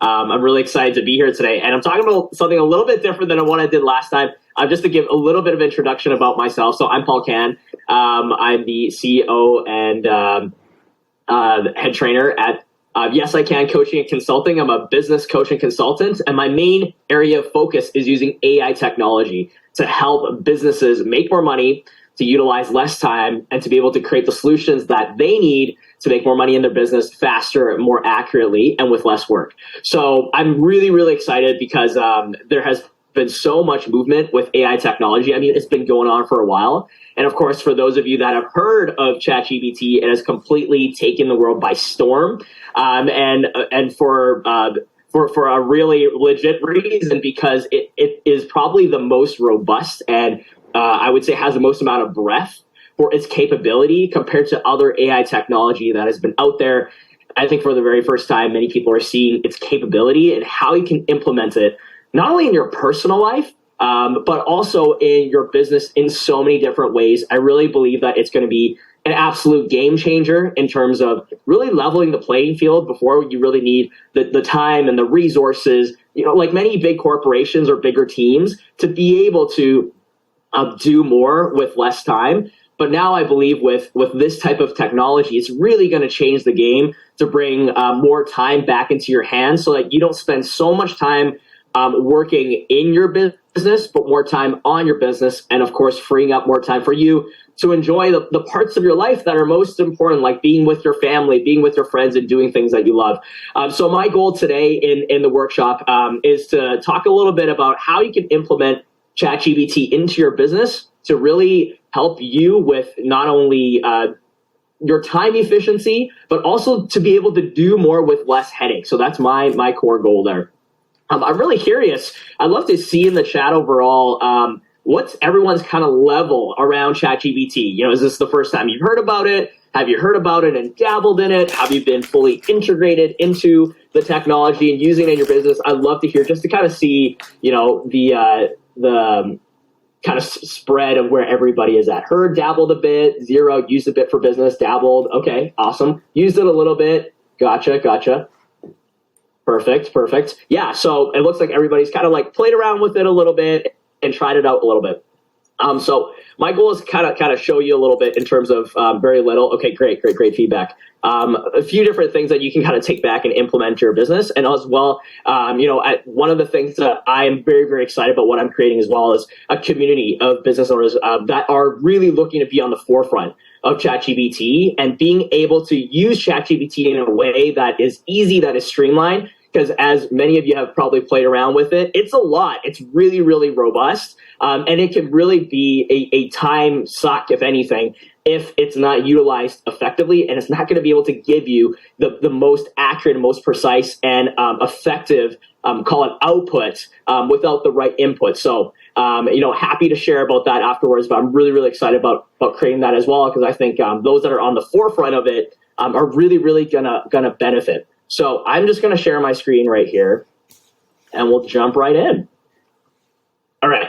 I'm really excited to be here today. And I'm talking about something a little bit different than what I did last time. Just to give a little bit of introduction about myself. So I'm Paul Can. I'm the CEO and head trainer at Yes I Can Coaching and Consulting. I'm a business coach and consultant, and my main area of focus is using AI technology to help businesses make more money, to utilize less time, and to be able to create the solutions that they need to make more money in their business faster, more accurately, and with less work. So I'm really, really excited because there has been so much movement with AI technology. I mean, it's been going on for a while. And of course, for those of you that have heard of ChatGPT, it has completely taken the world by storm. And for a really legit reason, because it is probably the most robust and I would say has the most amount of breadth for its capability compared to other AI technology that has been out there. I think for the very first time, many people are seeing its capability and how you can implement it, not only in your personal life, but also in your business in so many different ways. I really believe that it's going to be an absolute game changer in terms of really leveling the playing field before you really need the time and the resources, like many big corporations or bigger teams, to be able to do more with less time. But now I believe with this type of technology, it's really going to change the game to bring more time back into your hands so that you don't spend so much time working in your business, but more time on your business, and of course, freeing up more time for you to enjoy the parts of your life that are most important, like being with your family, being with your friends, and doing things that you love. So my goal today in the workshop is to talk a little bit about how you can implement ChatGPT into your business to really help you with not only your time efficiency, but also to be able to do more with less headache. So that's my core goal there. I'm really curious. I'd love to see in the chat overall, what's everyone's kind of level around ChatGPT? Is this the first time you've heard about it? Have you heard about it and dabbled in it? Have you been fully integrated into the technology and using it in your business? I'd love to hear, just to kind of see, the kind of spread of where everybody is at. Heard, dabbled a bit, zero, used a bit for business, dabbled. Okay, awesome. Used it a little bit. Gotcha. Perfect. Yeah, so it looks like everybody's kind of like played around with it a little bit and tried it out a little bit. So my goal is kind of show you a little bit in terms of very little. Okay, great feedback. A few different things that you can kind of take back and implement to your business. And as well, one of the things that I am very, very excited about what I'm creating as well is a community of business owners that are really looking to be on the forefront of ChatGPT and being able to use ChatGPT in a way that is easy, that is streamlined. Because as many of you have probably played around with it, it's a lot. It's really, really robust. And it can really be a time suck, if anything, if it's not utilized effectively. And it's not going to be able to give you the most accurate and most precise and effective, call it output, without the right input. So, happy to share about that afterwards. But I'm really, really excited about creating that as well, because I think those that are on the forefront of it are really, really gonna benefit. So I'm just going to share my screen right here, and we'll jump right in. All right.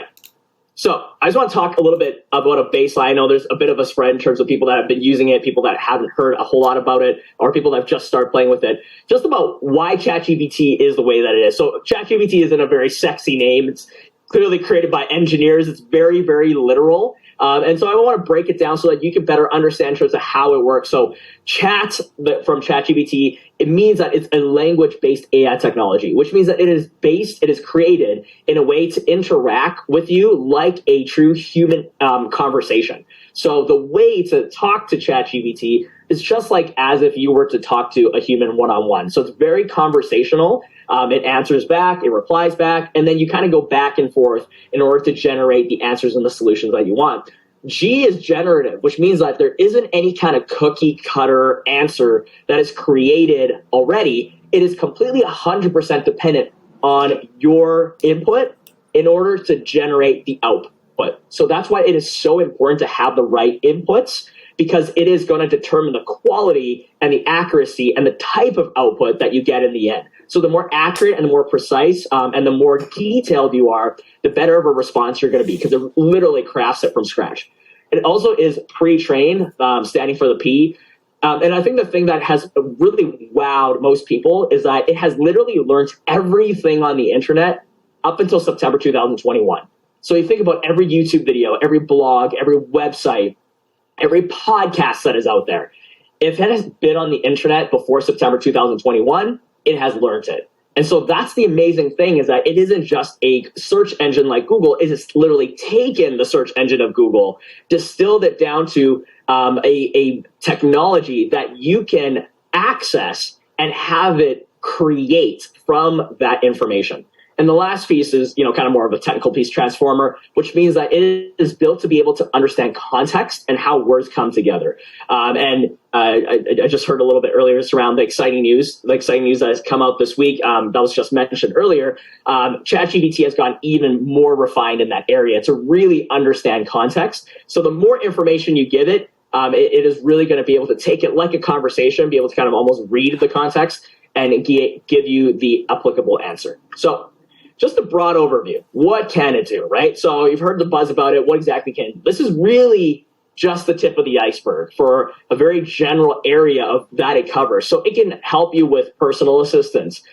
So I just want to talk a little bit about a baseline. I know there's a bit of a spread in terms of people that have been using it, people that haven't heard a whole lot about it, or people that have just started playing with it. Just about why ChatGPT is the way that it is. So ChatGPT isn't a very sexy name. It's clearly created by engineers. It's very, very literal. And so I want to break it down so that you can better understand in terms of how it works. So chat from ChatGPT, it means that it's a language-based AI technology, which means that it is created in a way to interact with you like a true human conversation. So the way to talk to ChatGPT is just like as if you were to talk to a human one-on-one. So it's very conversational. It answers back, it replies back, and then you kind of go back and forth in order to generate the answers and the solutions that you want. G is generative, which means that there isn't any kind of cookie cutter answer that is created already. It is completely 100% dependent on your input in order to generate the output. So that's why it is so important to have the right inputs, because it is going to determine the quality and the accuracy and the type of output that you get in the end. So the more accurate and the more precise and the more detailed you are, the better of a response you're going to be, because it literally crafts it from scratch. It also is pre-trained, standing for the P. And I think the thing that has really wowed most people is that it has literally learned everything on the internet up until September 2021. So you think about every YouTube video, every blog, every website, every podcast that is out there. If it has been on the internet before September 2021, it has learned it. And so that's the amazing thing, is that it isn't just a search engine like Google. It has literally taken the search engine of Google, distilled it down to a technology that you can access and have it create from that information. And the last piece is, kind of more of a technical piece, transformer, which means that it is built to be able to understand context and how words come together. I just heard a little bit earlier around the exciting news that has come out this week. That was just mentioned earlier. ChatGPT has gotten even more refined in that area to really understand context. So the more information you give it, it is really going to be able to take it like a conversation, be able to kind of almost read the context and give you the applicable answer. So just a broad overview. What can it do, right? So you've heard the buzz about it. What exactly can it do? This is really just the tip of the iceberg for a very general area of that it covers. So it can help you with personal assistance,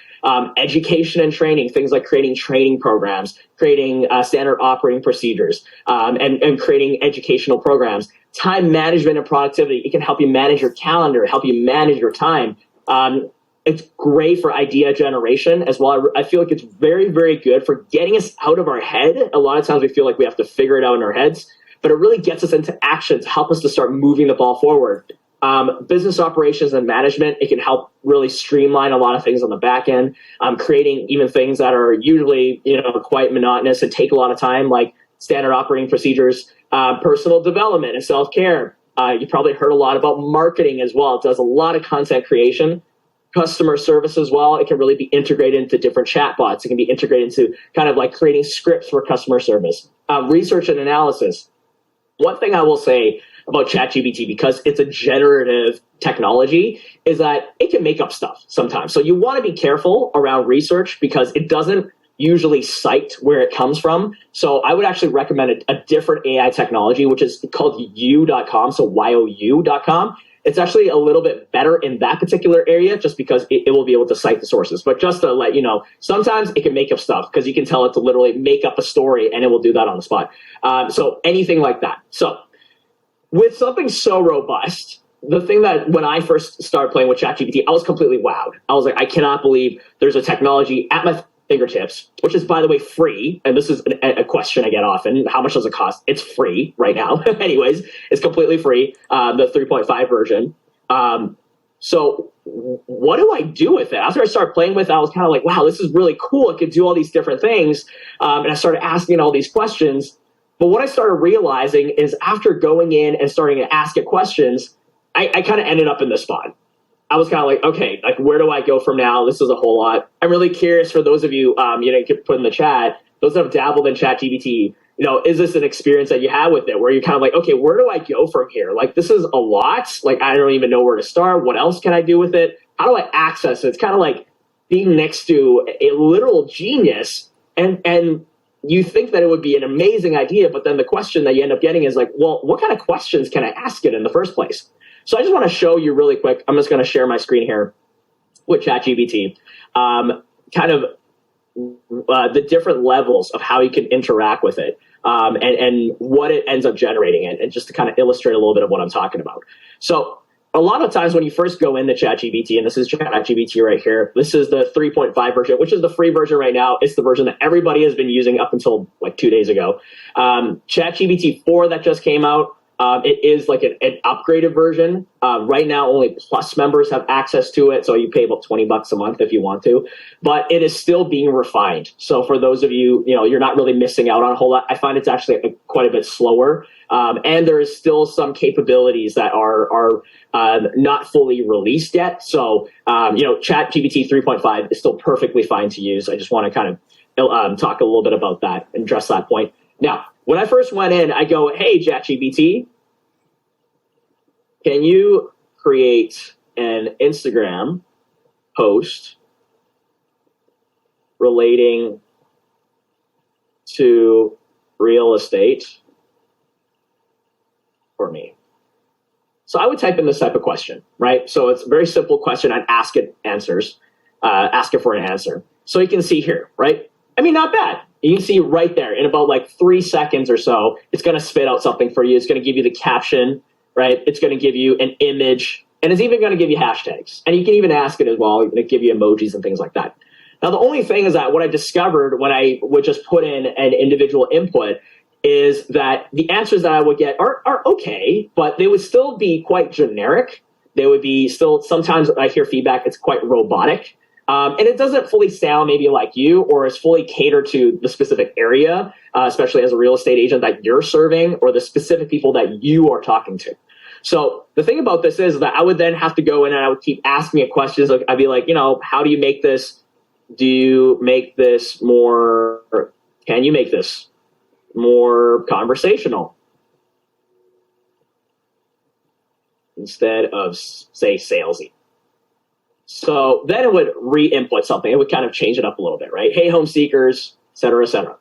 education and training, things like creating training programs, creating standard operating procedures, and creating educational programs. Time management and productivity. It can help you manage your calendar, help you manage your time. It's great for idea generation as well. I feel like it's very, very good for getting us out of our head. A lot of times we feel like we have to figure it out in our heads, but it really gets us into action to help us to start moving the ball forward. Business operations and management, it can help really streamline a lot of things on the back end, creating even things that are usually, quite monotonous and take a lot of time, like standard operating procedures, personal development and self-care. You probably heard a lot about marketing as well. It does a lot of content creation. Customer service as well. It can really be integrated into different chatbots. It can be integrated into kind of like creating scripts for customer service. Research and analysis. One thing I will say about ChatGPT, because it's a generative technology, is that it can make up stuff sometimes. So you want to be careful around research because it doesn't usually cite where it comes from. So I would actually recommend a different AI technology, which is called you.com, so you.com. It's actually a little bit better in that particular area just because it will be able to cite the sources. But just to let you know, sometimes it can make up stuff because you can tell it to literally make up a story and it will do that on the spot. So anything like that. So with something so robust, the thing that when I first started playing with ChatGPT, I was completely wowed. I was like, I cannot believe there's a technology at my fingertips, which is, by the way, free. And this is a question I get often. How much does it cost? It's free right now. Anyways, it's completely free, the 3.5 version. So what do I do with it? After I started playing with it, I was kind of like, wow, this is really cool. It could do all these different things. And I started asking all these questions. But what I started realizing is after going in and starting to ask it questions, I kind of ended up in this spot. I was kind of like, okay, like where do I go from now? This is a whole lot. I'm really curious for those of you, you can put in the chat, those that have dabbled in ChatGPT, is this an experience that you have with it where you're kind of like, okay, where do I go from here? Like, this is a lot. Like, I don't even know where to start. What else can I do with it? How do I access it? It's kind of like being next to a literal genius, and you think that it would be an amazing idea, but then the question that you end up getting is like, well, what kind of questions can I ask it in the first place? So I just want to show you really quick. I'm just going to share my screen here with ChatGPT, kind of the different levels of how you can interact with it, and what it ends up generating, and just to kind of illustrate a little bit of what I'm talking about. So a lot of times when you first go into ChatGPT, and this is ChatGPT right here, this is the 3.5 version, which is the free version right now. It's the version that everybody has been using up until like 2 days ago. ChatGPT 4 that just came out, it is like an upgraded version. Right now, only Plus members have access to it, so you pay about $20 a month if you want to. But it is still being refined. So for those of you, you're not really missing out on a whole lot. I find it's actually quite a bit slower, and there is still some capabilities that are not fully released yet. So ChatGPT 3.5 is still perfectly fine to use. I just want to kind of talk a little bit about that and address that point. Now, when I first went in, I go, hey, ChatGPT, can you create an Instagram post relating to real estate for me? So I would type in this type of question, right? So it's a very simple question. I'd ask it for an answer. So you can see here, right? I mean, not bad. You can see right there in about like 3 seconds or so, it's going to spit out something for you. It's going to give you the caption, right? It's going to give you an image, and it's even going to give you hashtags. And you can even ask it as well. It's going to give you emojis and things like that. Now, the only thing is that what I discovered when I would just put in an individual input is that the answers that I would get are okay, but they would still be quite generic. They would be still, sometimes I hear feedback, it's quite robotic. And it doesn't fully sound maybe like you, or is fully catered to the specific area, especially as a real estate agent that you're serving, or the specific people that you are talking to. So the thing about this is that I would then have to go in and I would keep asking it questions. Like, I'd be like, how do you make this? Do you make this more, can you make this more conversational instead of, say, salesy? So then it would re-input something. It would kind of change it up a little bit, right? Hey, home seekers, et cetera, et cetera.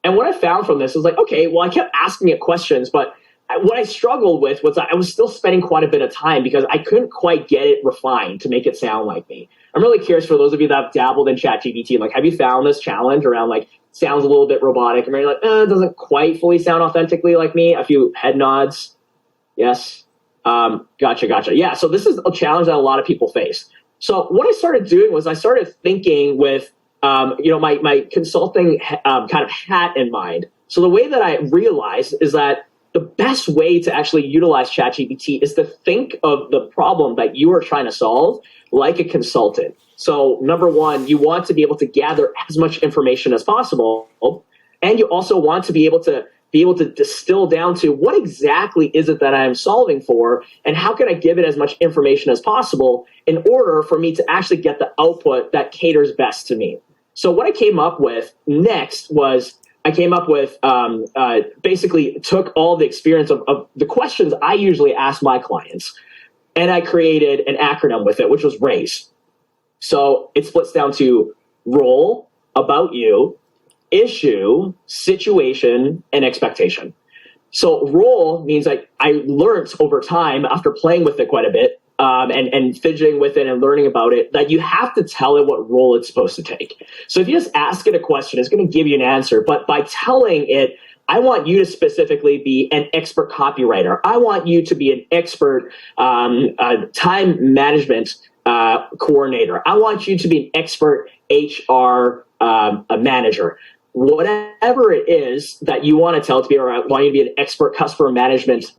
And what I found from this is like, okay, well, I kept asking it questions, but what I struggled with was I was still spending quite a bit of time because I couldn't quite get it refined to make it sound like me. I'm really curious for those of you that have dabbled in ChatGPT, like, have you found this challenge around like, sounds a little bit robotic, and you're like, it doesn't quite fully sound authentically like me? A few head nods. Yes. Gotcha. Yeah. So this is a challenge that a lot of people face. So what I started doing was I started thinking with, my consulting kind of hat in mind. So the way that I realized is that the best way to actually utilize ChatGPT is to think of the problem that you are trying to solve like a consultant. So number one, you want to be able to gather as much information as possible. And you also want to be able to distill down to what exactly is it that I'm solving for, and how can I give it as much information as possible in order for me to actually get the output that caters best to me. So what I came up with next was basically took all the experience of the questions I usually ask my clients, and I created an acronym with it, which was RAISE. So it splits down to role, about you, issue, situation, and expectation. So role means like I learned over time after playing with it quite a bit and fidgeting with it and learning about it, that you have to tell it what role it's supposed to take. So if you just ask it a question, it's going to give you an answer. But by telling it, I want you to specifically be an expert copywriter. I want you to be an expert time management coordinator. I want you to be an expert HR manager. Whatever it is that you want to tell it to be, or I want you to be an expert customer management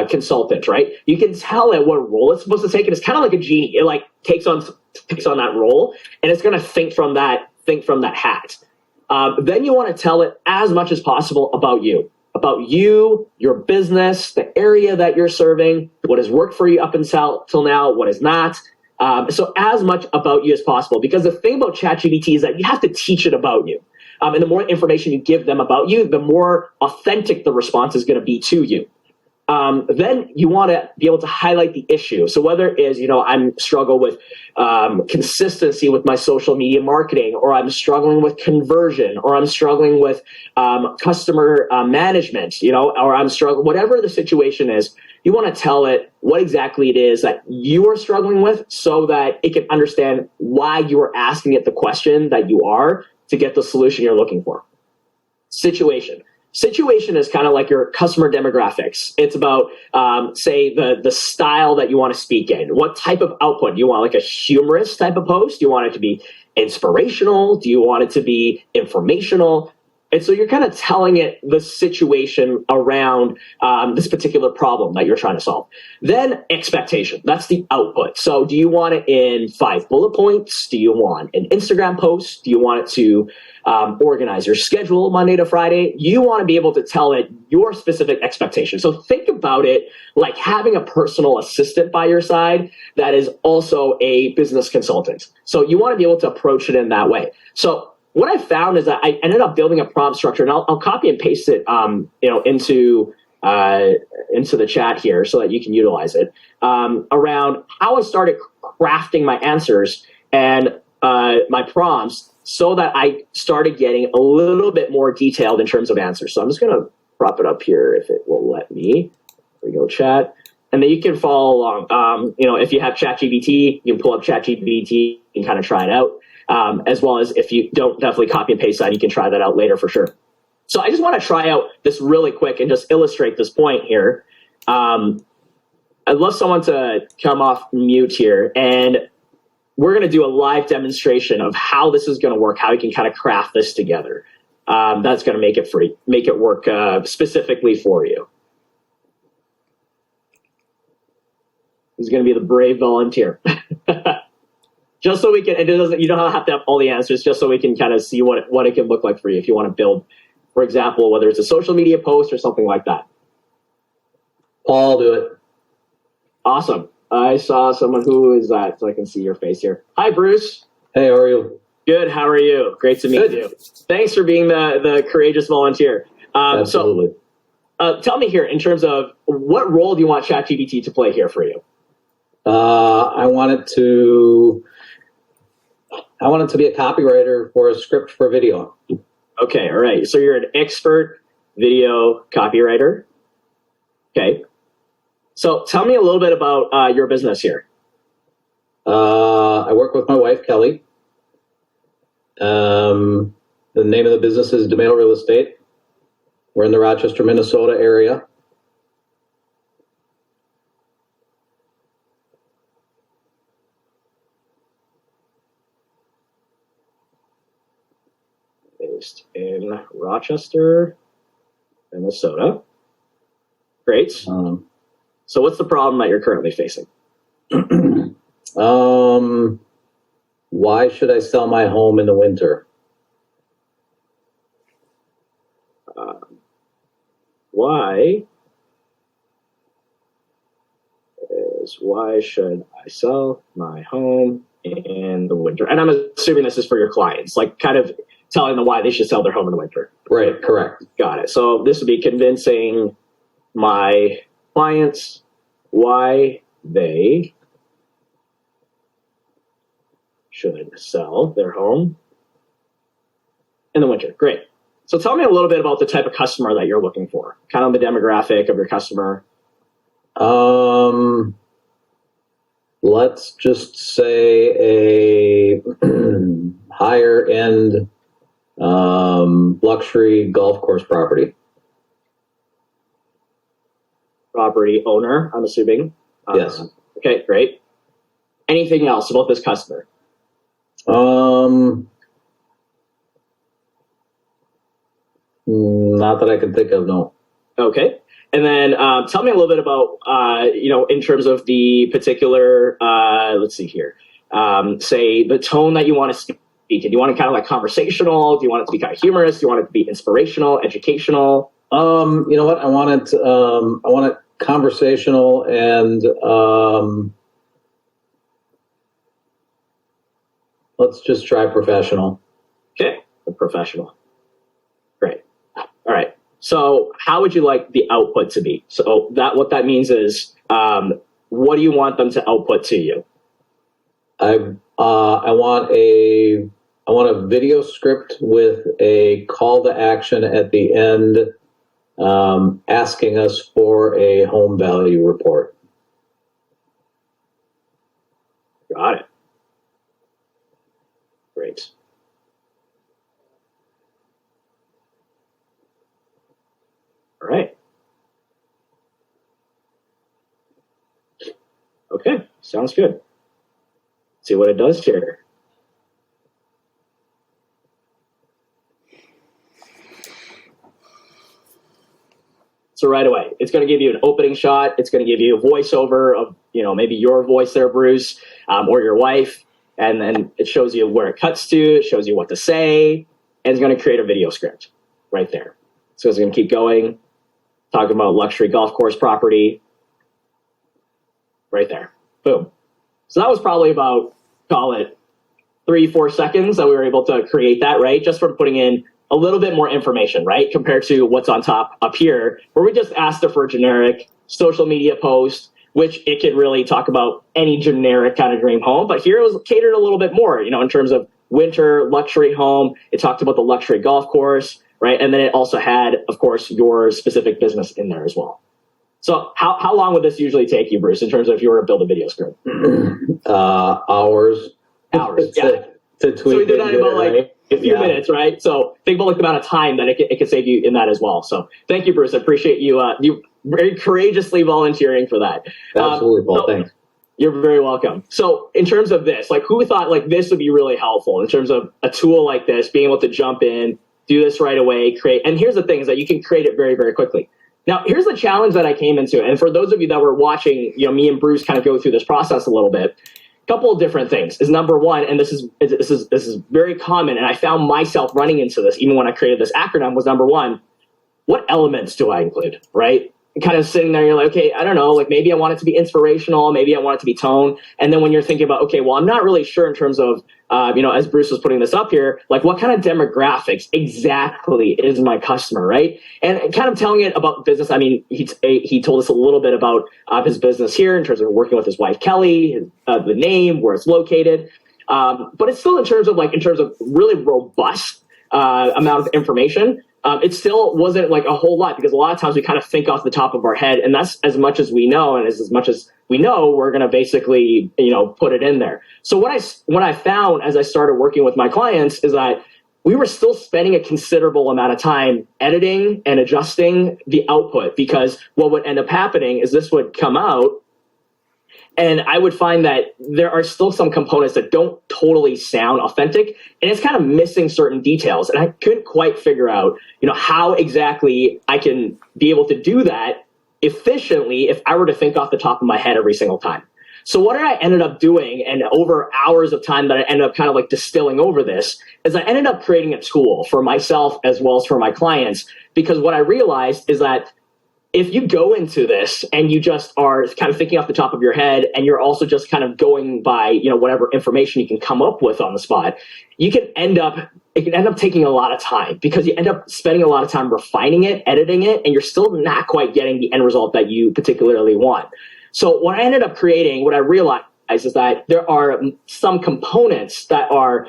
consultant, right? You can tell it what role it's supposed to take, and it's kind of like a genie. It like takes on that role, and it's going to think from that hat. Then you want to tell it as much as possible about you, your business, the area that you're serving, what has worked for you up until now, what has not. So as much about you as possible, because the thing about ChatGPT is that you have to teach it about you. And the more information you give them about you, the more authentic the response is going to be to you. Then you want to be able to highlight the issue. So whether it is, I'm struggle with consistency with my social media marketing, or I'm struggling with conversion, or I'm struggling with customer management, or I'm struggling, whatever the situation is, you want to tell it what exactly it is that you are struggling with so that it can understand why you are asking it the question that you are, to get the solution you're looking for. Situation is kind of like your customer demographics. It's about, say, the style that you want to speak in. What type of output? Do you want like a humorous type of post? Do you want it to be inspirational? Do you want it to be informational? And so you're kind of telling it the situation around this particular problem that you're trying to solve. Then expectation, that's the output. So do you want it in 5 bullet points? Do you want an Instagram post? Do you want it to organize your schedule Monday to Friday? You want to be able to tell it your specific expectation. So think about it like having a personal assistant by your side that is also a business consultant. So you want to be able to approach it in that way. So what I found is that I ended up building a prompt structure, and I'll copy and paste it, into the chat here so that you can utilize it, around how I started crafting my answers and my prompts so that I started getting a little bit more detailed in terms of answers. So I'm just going to prop it up here if it will let me. There we go, chat. and then you can follow along. If you have ChatGPT, you can pull up ChatGPT and kind of try it out. As well as if you don't, definitely copy and paste that. You can try that out later for sure. So I just want to try out this really quick and just illustrate this point here. I'd love someone to come off mute here, and we're going to do a live demonstration of how this is going to work, how you can kind of craft this together. That's going to make it work specifically for you. Who's going to be the brave volunteer? Just so we can, you don't have to have all the answers, just so we can kind of see what it can look like for you if you want to build, for example, whether it's a social media post or something like that. Paul, do it. Awesome. I saw someone. Who is that? So I can see your face here. Hi, Bruce. Hey, how are you? Good. How are you? Great to meet you. Thanks for being the courageous volunteer. Absolutely. So, tell me here, in terms of what role do you want ChatGPT to play here for you? I want it to be a copywriter for a script for video. Okay. All right. So you're an expert video copywriter. Okay. So tell me a little bit about your business here. I work with my wife, Kelly. The name of the business is DeMail Real Estate. We're in the Rochester, Minnesota area. Based in Rochester, Minnesota. Great. So what's the problem that you're currently facing? Why should I sell my home in the winter? Why should I sell my home in the winter? And I'm assuming this is for your clients, like kind of telling them why they should sell their home in the winter. Right, correct. Got it. So this would be convincing my clients why they should sell their home in the winter. Great. So tell me a little bit about the type of customer that you're looking for, kind of the demographic of your customer. Let's just say a higher end luxury golf course property. Property owner, I'm assuming. Yes. Okay, great. Anything else about this customer? Not that I can think of, no. Okay. And then tell me a little bit about, in terms of the particular, let's see here, say the tone that you want to speak. Do you want it kind of like conversational? Do you want it to be kind of humorous? Do you want it to be inspirational, educational? You know what? I want it conversational and let's just try professional. Okay, professional. Great. All right. So how would you like the output to be? So what that means is, what do you want them to output to you? I want a video script with a call to action at the end, asking us for a home value report. Got it. Great. All right. Okay, sounds good. Let's see what it does here. So right away, it's going to give you an opening shot. It's going to give you a voiceover of, maybe your voice there, Bruce, or your wife. And then it shows you where it cuts to. It shows you what to say. And it's going to create a video script right there. So it's going to keep going, talking about luxury golf course property. Right there. Boom. So that was probably about, call it 3-4 seconds that we were able to create that, right? Just from putting in a little bit more information, right? Compared to what's on top up here, where we just asked it for a generic social media post, which it could really talk about any generic kind of dream home. But here it was catered a little bit more, in terms of winter luxury home. It talked about the luxury golf course, right? And then it also had, of course, your specific business in there as well. So how long would this usually take you, Bruce, in terms of if you were to build a video script? Hours. Hours, yeah. To tweak so we did that in about like right? a few minutes, right? So think about like the amount of time that it could save you in that as well. So thank you, Bruce. I appreciate you you very courageously volunteering for that. Absolutely, Paul. Thanks. You're very welcome. So in terms of this, like who thought like this would be really helpful in terms of a tool like this, being able to jump in, do this right away, create. And here's the thing is that you can create it very, very quickly. Now, here's the challenge that I came into. And for those of you that were watching, me and Bruce kind of go through this process a little bit, a couple of different things is number one, and this is very common. And I found myself running into this even when I created this acronym was number one, what elements do I include, right? Kind of sitting there, you're like, okay, I don't know, like maybe I want it to be inspirational, maybe I want it to be tone. And then when you're thinking about, okay, well, I'm not really sure in terms of, as Bruce was putting this up here, like what kind of demographics exactly is my customer, right? And kind of telling it about business. I mean, he told us a little bit about his business here in terms of working with his wife, Kelly, the name, where it's located. But it's still in terms of really robust amount of information. It still wasn't like a whole lot because a lot of times we kind of think off the top of our head, and that's as much as we know, and as much as we know, we're going to basically, put it in there. So what I found as I started working with my clients is that we were still spending a considerable amount of time editing and adjusting the output, because what would end up happening is this would come out, and I would find that there are still some components that don't totally sound authentic, and it's kind of missing certain details. And I couldn't quite figure out, how exactly I can be able to do that efficiently if I were to think off the top of my head every single time. So what I ended up doing, and over hours of time that I ended up kind of like distilling over this, is I ended up creating a tool for myself as well as for my clients. Because what I realized is that if you go into this and you just are kind of thinking off the top of your head, and you're also just kind of going by, whatever information you can come up with on the spot, it can end up taking a lot of time, because you end up spending a lot of time refining it, editing it, and you're still not quite getting the end result that you particularly want. So what I ended up creating, what I realized is that there are some components that are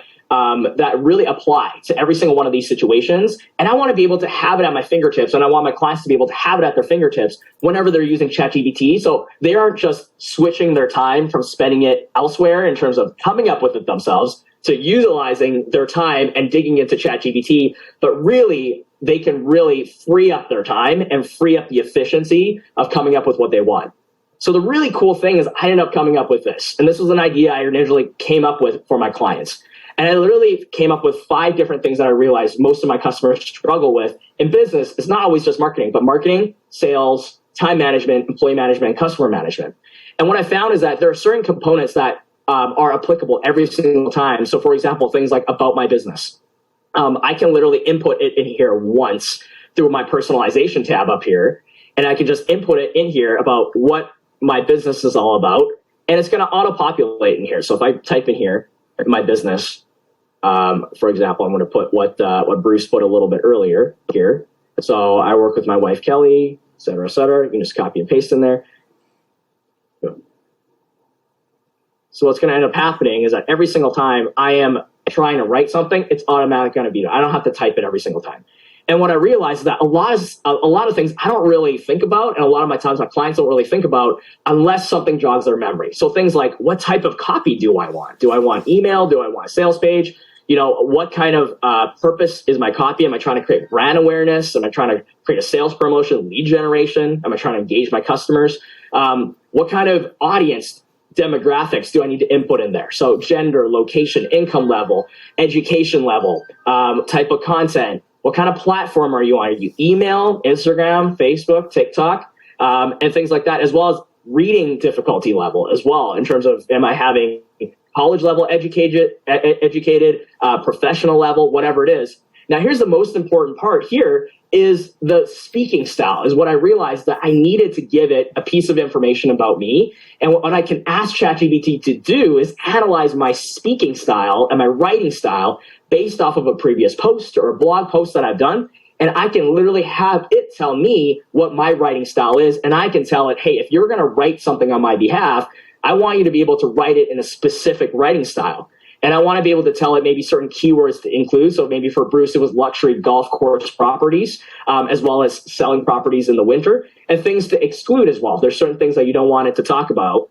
that really apply to every single one of these situations. And I want to be able to have it at my fingertips, and I want my clients to be able to have it at their fingertips whenever they're using ChatGPT. So they aren't just switching their time from spending it elsewhere in terms of coming up with it themselves to utilizing their time and digging into ChatGPT, but really they can really free up their time and free up the efficiency of coming up with what they want. So the really cool thing is I ended up coming up with this. And this was an idea I originally came up with for my clients. And I literally came up with 5 different things that I realized most of my customers struggle with in business. It's not always just marketing, but marketing, sales, time management, employee management, and customer management. And what I found is that there are certain components that are applicable every single time. So for example, things like about my business. I can literally input it in here once through my personalization tab up here. And I can just input it in here about what my business is all about. And it's going to auto-populate in here. So if I type in here, my business, for example, I'm going to put what Bruce put a little bit earlier here. So I work with my wife, Kelly, et cetera, et cetera. You can just copy and paste in there. So what's going to end up happening is that every single time I am trying to write something, it's automatically going to be there. I don't have to type it every single time. And what I realized is that a lot of things I don't really think about, and a lot of my times my clients don't really think about unless something jogs their memory. So things like, what type of copy do I want? Do I want email? Do I want a sales page? What kind of purpose is my copy? Am I trying to create brand awareness? Am I trying to create a sales promotion, lead generation? Am I trying to engage my customers? What kind of audience demographics do I need to input in there? So gender, location, income level, education level, type of content. What kind of platform are you on? Are you email, Instagram, Facebook, TikTok, and things like that, as well as reading difficulty level as well, in terms of, am I having college level educated, professional level, whatever it is. Now, here's the most important part here is the speaking style, is what I realized that I needed to give it a piece of information about me. And what I can ask ChatGPT to do is analyze my speaking style and my writing style based off of a previous post or a blog post that I've done. And I can literally have it tell me what my writing style is. And I can tell it, hey, if you're going to write something on my behalf, I want you to be able to write it in a specific writing style. And I want to be able to tell it maybe certain keywords to include. So maybe for Bruce, it was luxury golf course properties, as well as selling properties in the winter, and things to exclude as well. There's certain things that you don't want it to talk about.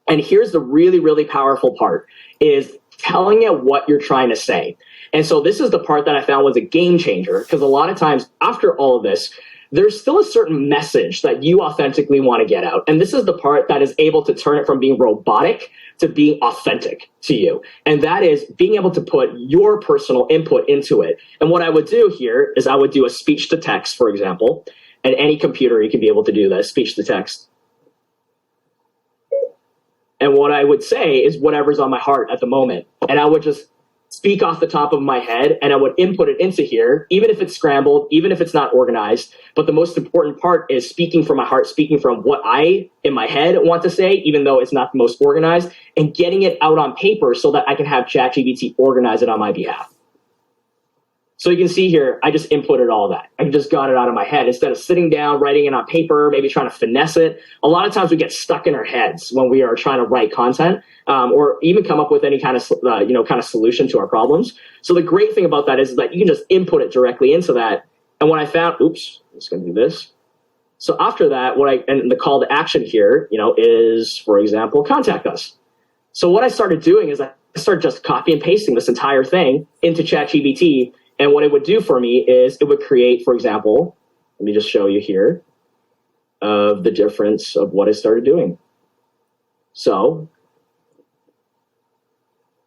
And here's the really, really powerful part, is telling it what you're trying to say. And so this is the part that I found was a game changer, because a lot of times after all of this, there's still a certain message that you authentically want to get out. And this is the part that is able to turn it from being robotic to being authentic to you. And that is being able to put your personal input into it. And what I would do here is I would do a speech to text, for example, and any computer, you can be able to do this, speech to text. And what I would say is whatever's on my heart at the moment. And I would just speak off the top of my head, and I would input it into here, even if it's scrambled, even if it's not organized. But the most important part is speaking from my heart, speaking from what I, in my head, want to say, even though it's not the most organized, and getting it out on paper so that I can have ChatGPT organize it on my behalf. So you can see here, I just inputted all that. I just got it out of my head instead of sitting down, writing it on paper, maybe trying to finesse it. A lot of times we get stuck in our heads when we are trying to write content, or even come up with any kind of solution to our problems. So the great thing about that is that you can just input it directly into that. And when I found, oops, I'm just going to do this. So after that, and the call to action here, is, for example, contact us. So what I started doing is I started just copy and pasting this entire thing into ChatGPT. And what it would do for me is it would create, for example, let me just show you here of the difference of what I started doing. So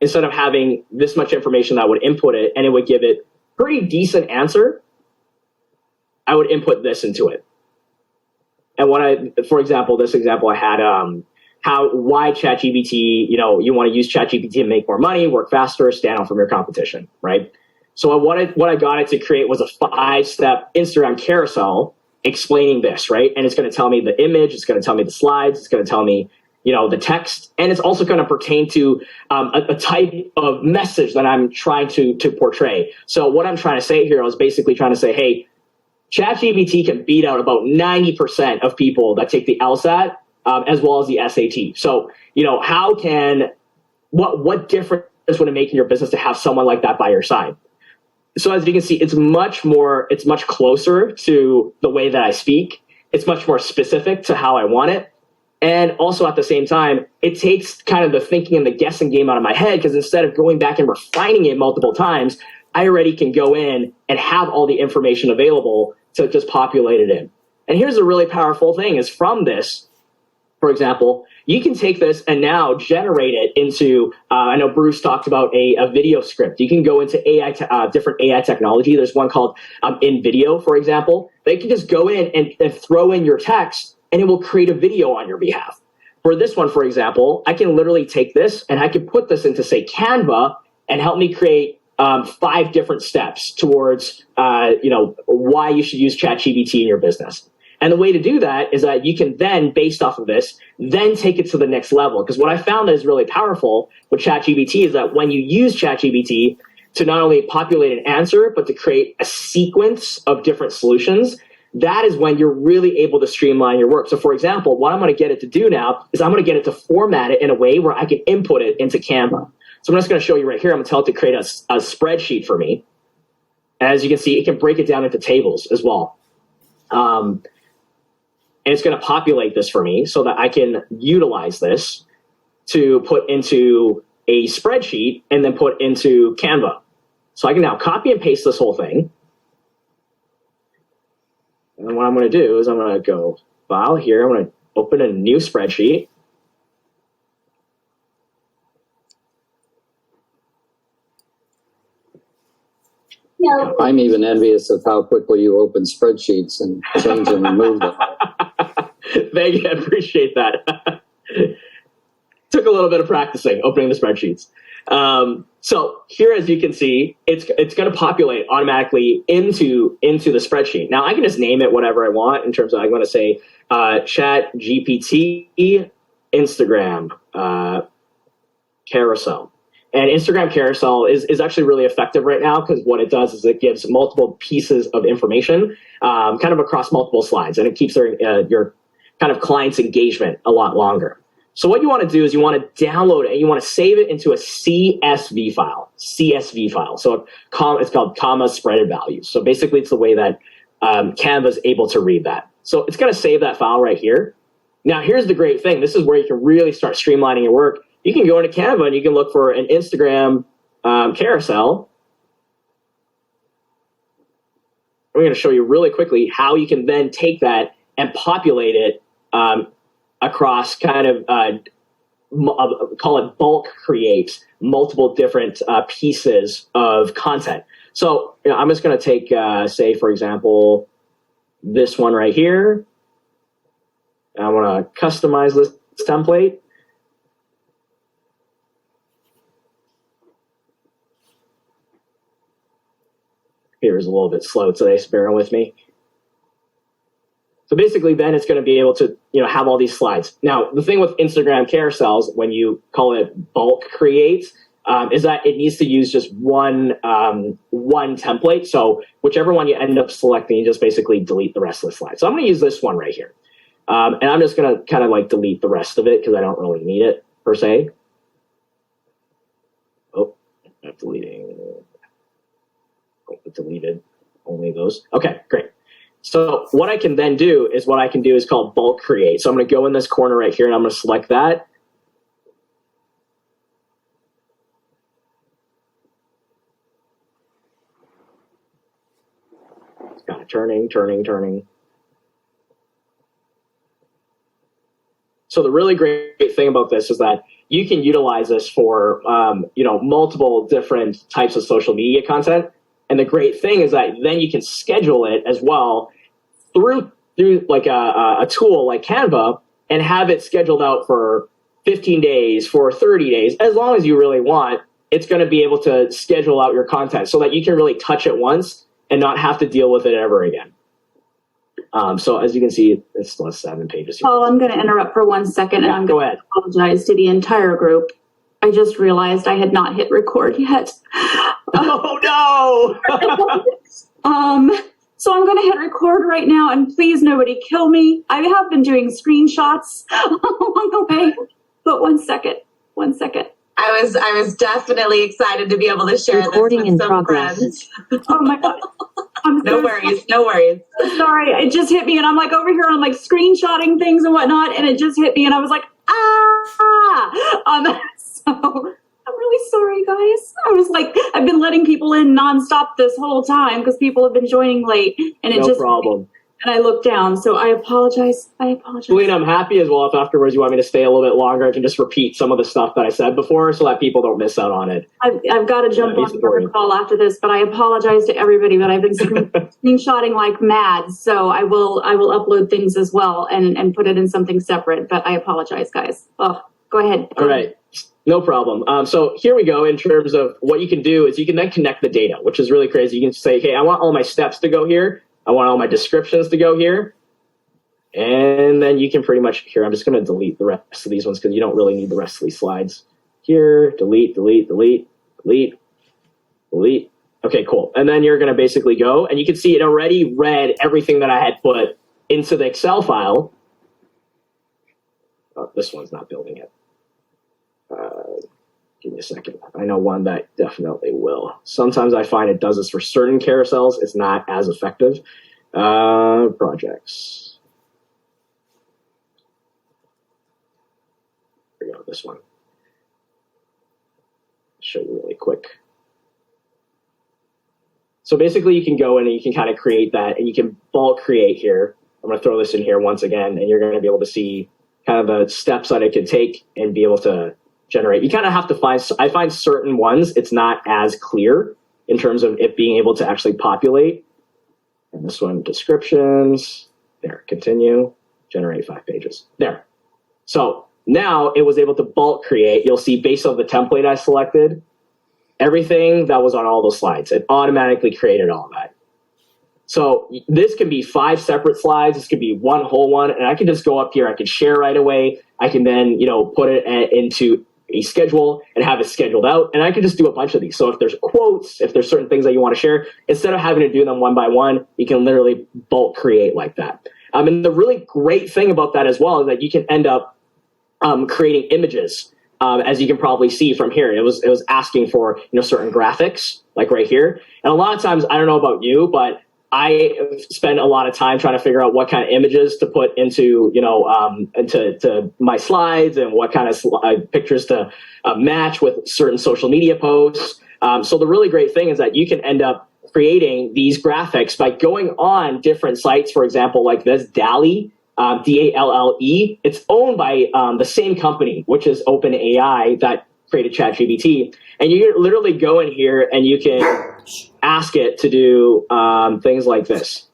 instead of having this much information that would input it and it would give it pretty decent answer, I would input this into it. And for example, this example I had, why ChatGPT, you want to use ChatGPT to make more money, work faster, stand out from your competition, right? So what I got it to create was a 5-step Instagram carousel explaining this, right? And it's going to tell me the image, it's going to tell me the slides, it's going to tell me, the text, and it's also going to pertain to a type of message that I'm trying to portray. So what I'm trying to say here, I was basically trying to say, hey, ChatGPT can beat out about 90% of people that take the LSAT as well as the SAT. So, what difference would it make in your business to have someone like that by your side? So as you can see, it's much closer to the way that I speak. It's much more specific to how I want it. And also at the same time, it takes kind of the thinking and the guessing game out of my head, because instead of going back and refining it multiple times, I already can go in and have all the information available to just populate it in. And here's a really powerful thing is from this, for example, you can take this and now generate it into, I know Bruce talked about a video script. You can go into different AI technology. There's one called InVideo, for example. They can just go in and throw in your text, and it will create a video on your behalf. For this one, for example, I can literally take this and I can put this into, say, Canva, and help me create 5 different steps towards, why you should use ChatGPT in your business. And the way to do that is that you can then, based off of this, then take it to the next level. Because what I found that is really powerful with ChatGPT is that when you use ChatGPT to not only populate an answer, but to create a sequence of different solutions, that is when you're really able to streamline your work. So for example, what I'm going to get it to do now is I'm going to get it to format it in a way where I can input it into Canva. So I'm just going to show you right here. I'm going to tell it to create a spreadsheet for me. And as you can see, it can break it down into tables as well. And it's going to populate this for me so that I can utilize this to put into a spreadsheet and then put into Canva. So I can now copy and paste this whole thing. And what I'm going to do is I'm going to go File here. I'm going to open a new spreadsheet. I'm even envious of how quickly you open spreadsheets and change them and move them. Thank you. I appreciate that. Took a little bit of practicing opening the spreadsheets. So here, as you can see, it's going to populate automatically into the spreadsheet. Now I can just name it whatever I want in terms of, I'm going to say ChatGPT Instagram carousel. And Instagram carousel is actually really effective right now, because what it does is it gives multiple pieces of information kind of across multiple slides, and it keeps your kind of client's engagement a lot longer. So what you want to do is you want to download it and you want to save it into a CSV file. So it's called comma spread values. So basically it's the way that Canva is able to read that. So it's going to save that file right here. Now here's the great thing. This is where you can really start streamlining your work. You can go into Canva and you can look for an Instagram carousel. We're going to show you really quickly how you can then take that and populate it across kind of call it bulk create multiple different pieces of content. So I'm just going to take, say, for example, this one right here. I want to customize this template. Here's a little bit slow today, so bear with me. So basically then it's going to be able to, have all these slides. Now, the thing with Instagram carousels, when you call it bulk create, is that it needs to use just one template. So whichever one you end up selecting, you just basically delete the rest of the slide. So I'm going to use this one right here. And I'm just going to kind of like delete the rest of it because I don't really need it per se. Oh, I'm deleting. Oh, it deleted only those. Okay, great. So what I can then do is called bulk create. So I'm going to go in this corner right here and I'm going to select that. It's kind of turning. So the really great thing about this is that you can utilize this for, multiple different types of social media content. And the great thing is that then you can schedule it as well through like a tool like Canva and have it scheduled out for 15 days, for 30 days, as long as you really want. It's going to be able to schedule out your content so that you can really touch it once and not have to deal with it ever again. So as you can see, it's still 7 pages here. Oh, I'm going to interrupt for 1 second, and I'm going to apologize to the entire group. I just realized I had not hit record yet. Oh no! So I'm going to hit record right now, and please nobody kill me. I have been doing screenshots along the way, but 1 second. I was definitely excited to be able to share Recording this with in some progress. friends. Oh my God. No worries. Sorry, it just hit me, and I'm like over here, I'm like screenshotting things and whatnot, and it just hit me, and I was like, so I'm really sorry, guys. I was like, I've been letting people in nonstop this whole time because people have been joining late, and it no problem. And I looked down, so I apologize. Selena, I'm happy as well if afterwards you want me to stay a little bit longer. I can just repeat some of the stuff that I said before so that people don't miss out on it. I've got to jump on another call after this, but I apologize to everybody. But I've been screenshotting like mad, so I will upload things as well and put it in something separate. But I apologize, guys. Oh, go ahead. All right. No problem. So here we go. In terms of what you can do is you can then connect the data, which is really crazy. You can say, hey, I want all my steps to go here. I want all my descriptions to go here. And then you can pretty much, here, I'm just going to delete the rest of these ones because you don't really need the rest of these slides. Here, delete. Okay, cool. And then you're going to basically go, and you can see it already read everything that I had put into the Excel file. Oh, this one's not building it. Give me a second. I know one that definitely will. Sometimes I find it does this for certain carousels. It's not as effective. Projects. Here we go, this one. Show you really quick. So basically you can go in and you can kind of create that, and you can bulk create here. I'm going to throw this in here once again, and you're going to be able to see kind of the steps that it can take and be able to generate. You kind of have to I find certain ones, it's not as clear in terms of it being able to actually populate. And this one, descriptions, there, continue, generate 5 pages, there. So now it was able to bulk create. You'll see based on the template I selected, everything that was on all those slides, it automatically created all that. So this can be 5 separate slides. This could be one whole one. And I can just go up here. I can share right away. I can then, put it into a schedule and have it scheduled out. And I can just do a bunch of these. So if there's quotes, if there's certain things that you want to share, instead of having to do them one by one, you can literally bulk create like that. And the really great thing about that as well is that you can end up creating images. As you can probably see from here, it was asking for certain graphics, like right here. And a lot of times, I don't know about you, but I spend a lot of time trying to figure out what kind of images to put into into my slides, and what kind of pictures to match with certain social media posts. So the really great thing is that you can end up creating these graphics by going on different sites. For example, like this DALL-E. DALLE. It's owned by the same company, which is OpenAI, that created ChatGPT. And you literally go in here and you can ask it to do things like this.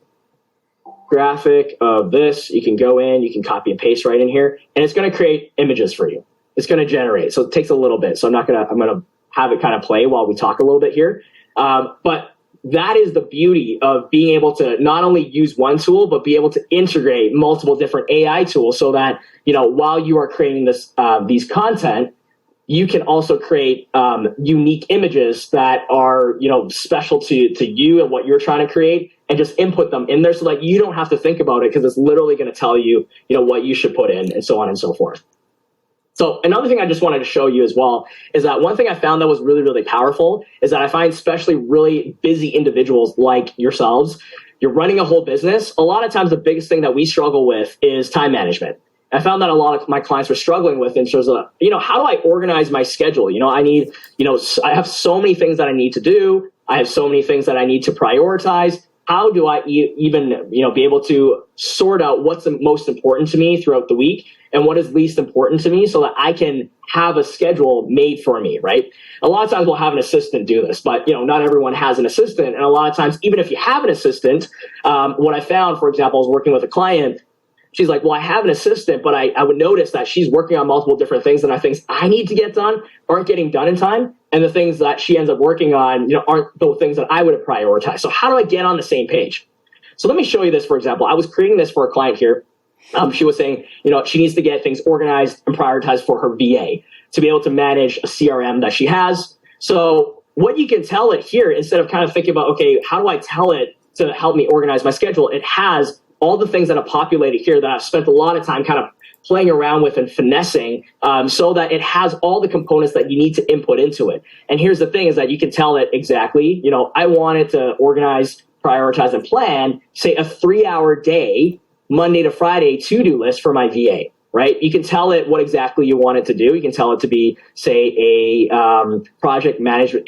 Graphic of this. You can go in, you can copy and paste right in here, and it's going to create images for you. It's going to generate. So it takes a little bit. So I'm going to have it kind of play while we talk a little bit here. But that is the beauty of being able to not only use one tool, but be able to integrate multiple different AI tools, so that, while you are creating these content, you can also create unique images that are, special to you and what you're trying to create, and just input them in there so that you don't have to think about it, because it's literally going to tell you, what you should put in, and so on and so forth. So another thing I just wanted to show you as well is that one thing I found that was really, really powerful is that I find especially really busy individuals like yourselves, you're running a whole business. A lot of times the biggest thing that we struggle with is time management. I found that a lot of my clients were struggling with in terms of, how do I organize my schedule? I have so many things that I need to do. I have so many things that I need to prioritize. How do I even, be able to sort out what's the most important to me throughout the week and what is least important to me, so that I can have a schedule made for me, right? A lot of times we'll have an assistant do this, but not everyone has an assistant. And a lot of times, even if you have an assistant, what I found, for example, I was working with a client. She's like, well, I have an assistant, but I would notice that she's working on multiple different things, and I things I need to get done aren't getting done in time. And the things that she ends up working on, aren't the things that I would have prioritized. So how do I get on the same page? So let me show you this, for example. I was creating this for a client here. She was saying, she needs to get things organized and prioritized for her VA to be able to manage a CRM that she has. So what you can tell it here, instead of kind of thinking about, okay, how do I tell it to help me organize my schedule? It has all the things that are populated here that I've spent a lot of time kind of playing around with and finessing, so that it has all the components that you need to input into it. And here's the thing is that you can tell it exactly, I want it to organize, prioritize, and plan, say, a 3-hour day, Monday to Friday to-do list for my VA, right? You can tell it what exactly you want it to do. You can tell it to be, say, create a project management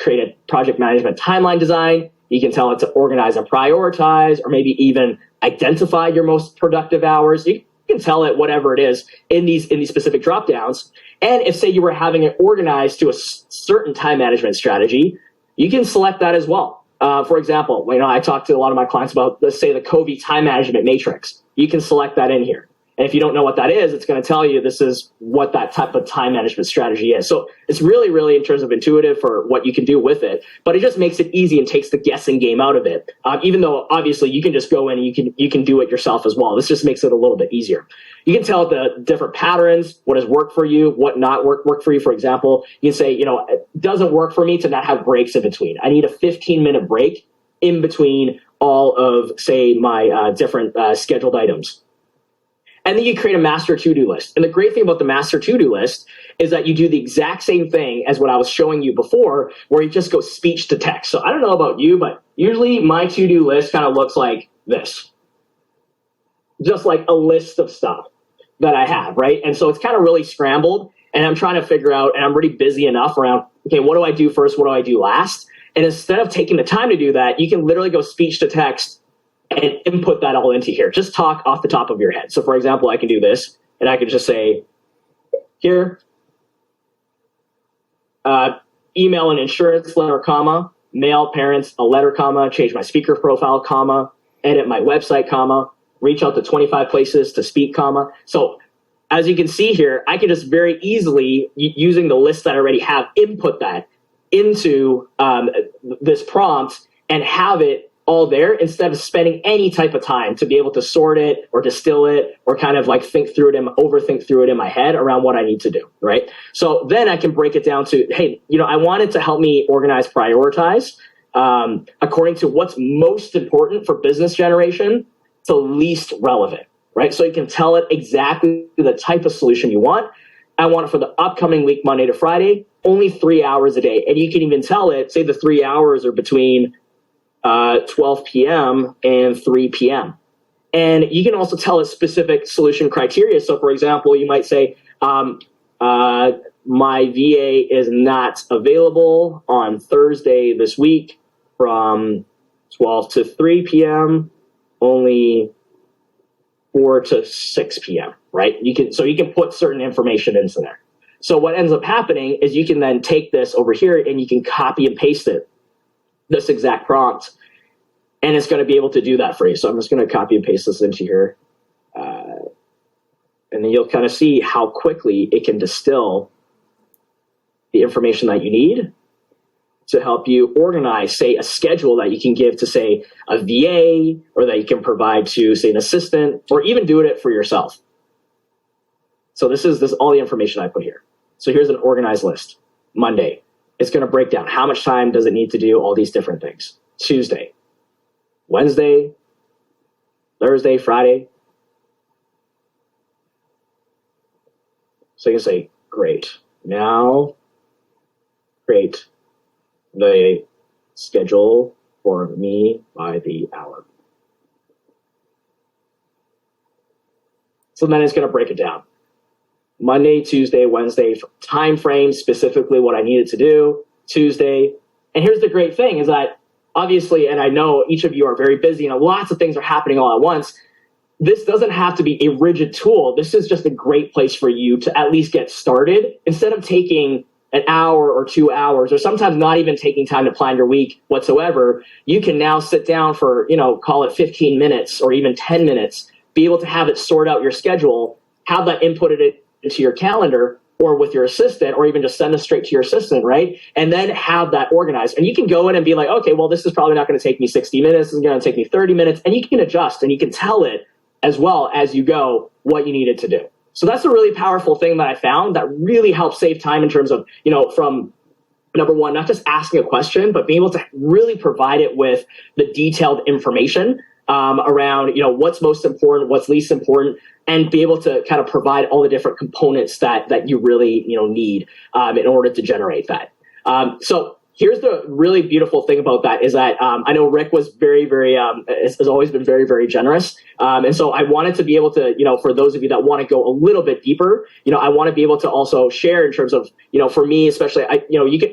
timeline design. You can tell it to organize and prioritize, or maybe even identify your most productive hours. You can tell it whatever it is in these specific drop downs. And if, say, you were having it organized to a certain time management strategy, you can select that as well. For example, I talk to a lot of my clients about, let's say, the Covey time management matrix. You can select that in here. And if you don't know what that is, it's going to tell you this is what that type of time management strategy is. So it's really, really, in terms of intuitive for what you can do with it, but it just makes it easy and takes the guessing game out of it. Even though obviously you can just go in and you can do it yourself as well. This just makes it a little bit easier. You can tell it the different patterns, what has worked for you, what not work for you. For example, you can say, it doesn't work for me to not have breaks in between. I need a 15-minute break in between all of, say, my different scheduled items. And then you create a master to-do list. And the great thing about the master to-do list is that you do the exact same thing as what I was showing you before, where you just go speech to text. So I don't know about you, but usually my to-do list kind of looks like this. Just like a list of stuff that I have, right? And so it's kind of really scrambled, and I'm trying to figure out, and I'm already busy enough around, okay, what do I do first? What do I do last? And instead of taking the time to do that, you can literally go speech to text and input that all into here. Just talk off the top of your head. So for example, I can do this, and I can just say, here, email an insurance letter, comma, mail parents a letter, comma, change my speaker profile, comma, edit my website, comma, reach out to 25 places to speak, comma. So as you can see here, I can just very easily, using the list that I already have, input that into this prompt and have it all there, instead of spending any type of time to be able to sort it or distill it or kind of like overthink through it in my head around what I need to do, right? So then I can break it down to, hey, I want it to help me organize, prioritize according to what's most important for business generation to least relevant, right? So you can tell it exactly the type of solution you want. I want it for the upcoming week, Monday to Friday, only 3 hours a day. And you can even tell it, say the 3 hours are between 12 p.m. and 3 p.m. And you can also tell it specific solution criteria. So for example, you might say, my VA is not available on Thursday this week from 12 to 3 p.m., only 4 to 6 p.m., right? You can put certain information into there. So what ends up happening is you can then take this over here and you can copy and paste it, this exact prompt, and it's going to be able to do that for you. So I'm just going to copy and paste this into here. And then you'll kind of see how quickly it can distill the information that you need to help you organize, say, a schedule that you can give to, say, a VA, or that you can provide to, say, an assistant, or even do it for yourself. So this is all the information I put here. So here's an organized list. Monday, it's going to break down how much time does it need to do all these different things. Tuesday, Wednesday, Thursday, Friday. So you can say, great. Now create the schedule for me by the hour. So then it's going to break it down. Monday, Tuesday, Wednesday, time frame, specifically what I needed to do, Tuesday. And here's the great thing is that obviously, and I know each of you are very busy and lots of things are happening all at once. This doesn't have to be a rigid tool. This is just a great place for you to at least get started. Instead of taking an hour or 2 hours, or sometimes not even taking time to plan your week whatsoever, you can now sit down for, call it 15 minutes or even 10 minutes, be able to have it sort out your schedule, have that inputted into your calendar or with your assistant, or even just send it straight to your assistant, right? And then have that organized. And you can go in and be like, okay, well, this is probably not going to take me 60 minutes. This is going to take me 30 minutes. And you can adjust and you can tell it as well as you go what you needed to do. So that's a really powerful thing that I found that really helps save time in terms of, from number one, not just asking a question, but being able to really provide it with the detailed information around, what's most important, what's least important, and be able to kind of provide all the different components that you really, need in order to generate that. So here's the really beautiful thing about that is that I know Rick was very, very, has always been very, very generous. And so I wanted to be able to, for those of you that want to go a little bit deeper, I want to be able to also share in terms of, for me, especially,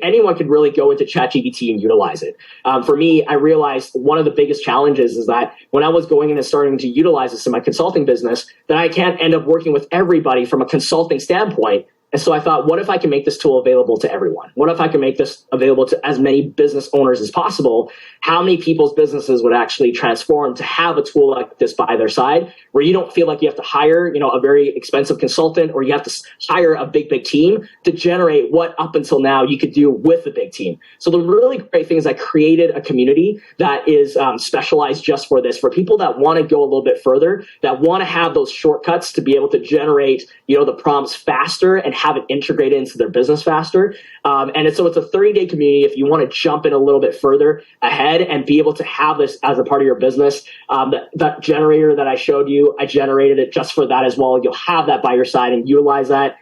anyone could really go into ChatGPT and utilize it. For me, I realized one of the biggest challenges is that when I was going in and starting to utilize this in my consulting business, that I can't end up working with everybody from a consulting standpoint. And so I thought, what if I can make this tool available to everyone? What if I can make this available to as many business owners as possible? How many people's businesses would actually transform to have a tool like this by their side, where you don't feel like you have to hire, a very expensive consultant, or you have to hire a big, big team to generate what up until now you could do with a big team. So the really great thing is I created a community that is specialized just for this, for people that want to go a little bit further, that want to have those shortcuts to be able to generate, the prompts faster and have it integrated into their business faster. So it's a 30-day community if you want to jump in a little bit further ahead and be able to have this as a part of your business. That generator that I showed you, I generated it just for that as well. You'll have that by your side and utilize that.